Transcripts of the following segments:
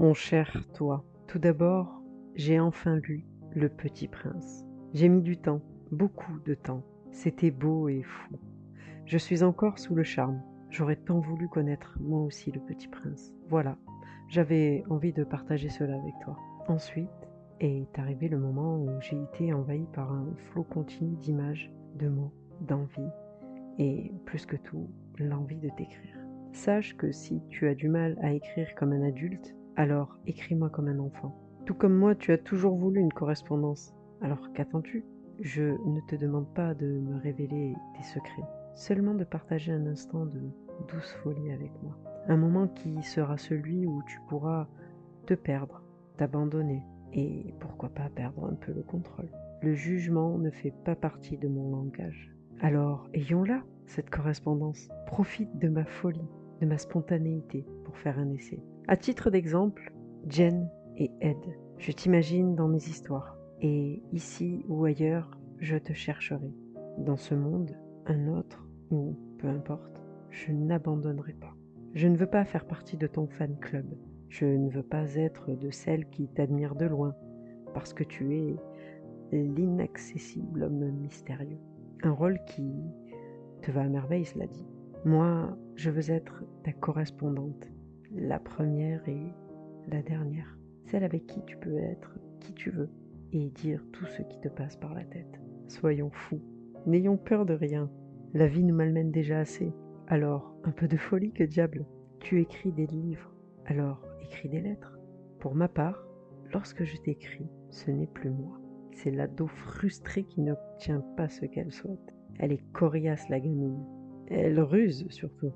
Mon cher toi, tout d'abord, j'ai enfin lu Le Petit Prince. J'ai mis du temps, beaucoup de temps. C'était beau et fou. Je suis encore sous le charme. J'aurais tant voulu connaître moi aussi Le Petit Prince. Voilà, j'avais envie de partager cela avec toi. Ensuite est arrivé le moment où j'ai été envahie par un flot continu d'images, de mots, d'envies et, plus que tout, l'envie de t'écrire. Sache que si tu as du mal à écrire comme un adulte, alors écris-moi comme un enfant. Tout comme moi, tu as toujours voulu une correspondance. Alors qu'attends-tu? Je ne te demande pas de me révéler tes secrets, seulement de partager un instant de douce folie avec moi. Un moment qui sera celui où tu pourras te perdre, t'abandonner et pourquoi pas perdre un peu le contrôle. Le jugement ne fait pas partie de mon langage. Alors ayons-la, cette correspondance. Profite de ma folie, de ma spontanéité pour faire un essai. À titre d'exemple, Jen et Ed. Je t'imagine dans mes histoires. Et ici ou ailleurs, je te chercherai. Dans ce monde, un autre, ou peu importe, je n'abandonnerai pas. Je ne veux pas faire partie de ton fan club. Je ne veux pas être de celles qui t'admirent de loin, parce que tu es l'inaccessible homme mystérieux. Un rôle qui te va à merveille, cela dit. Moi, je veux être ta correspondante, la première et la dernière, celle avec qui tu peux être qui tu veux et dire tout ce qui te passe par la tête. Soyons fous, n'ayons peur de rien. La vie nous malmène déjà assez. Alors, un peu de folie, que diable. Tu écris des livres, alors écris des lettres. Pour ma part, lorsque je t'écris, ce n'est plus moi. C'est l'ado frustrée qui n'obtient pas ce qu'elle souhaite. Elle est coriace, la gamine. Elle ruse surtout.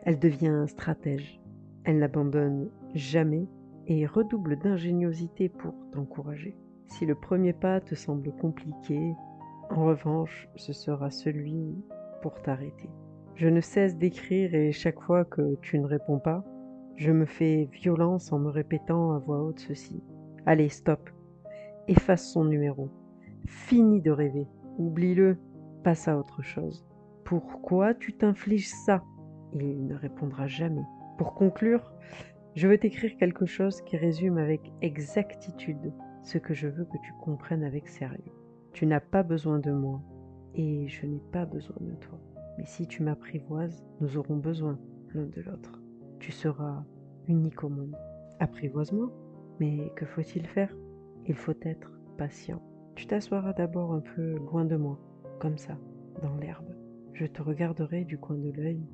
Elle devient stratège. Elle n'abandonne jamais et redouble d'ingéniosité pour t'encourager. Si le premier pas te semble compliqué, en revanche, ce sera celui pour t'arrêter. Je ne cesse d'écrire et chaque fois que tu ne réponds pas, je me fais violence en me répétant à voix haute ceci. Allez, stop. Efface son numéro. Finis de rêver. Oublie-le. Passe à autre chose. Pourquoi tu t'infliges ça? Il ne répondra jamais. Pour conclure, je veux t'écrire quelque chose qui résume avec exactitude ce que je veux que tu comprennes avec sérieux. Tu n'as pas besoin de moi et je n'ai pas besoin de toi. Mais si tu m'apprivoises, nous aurons besoin l'un de l'autre. Tu seras unique au monde. Apprivoise-moi. Mais que faut-il faire? Il faut être patient. Tu t'assoiras d'abord un peu loin de moi, comme ça, dans l'herbe. Je te regarderai du coin de l'œil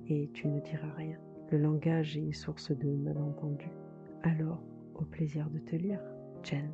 et tu ne diras rien. Le langage est source de malentendus. Alors, au plaisir de te lire, Jen.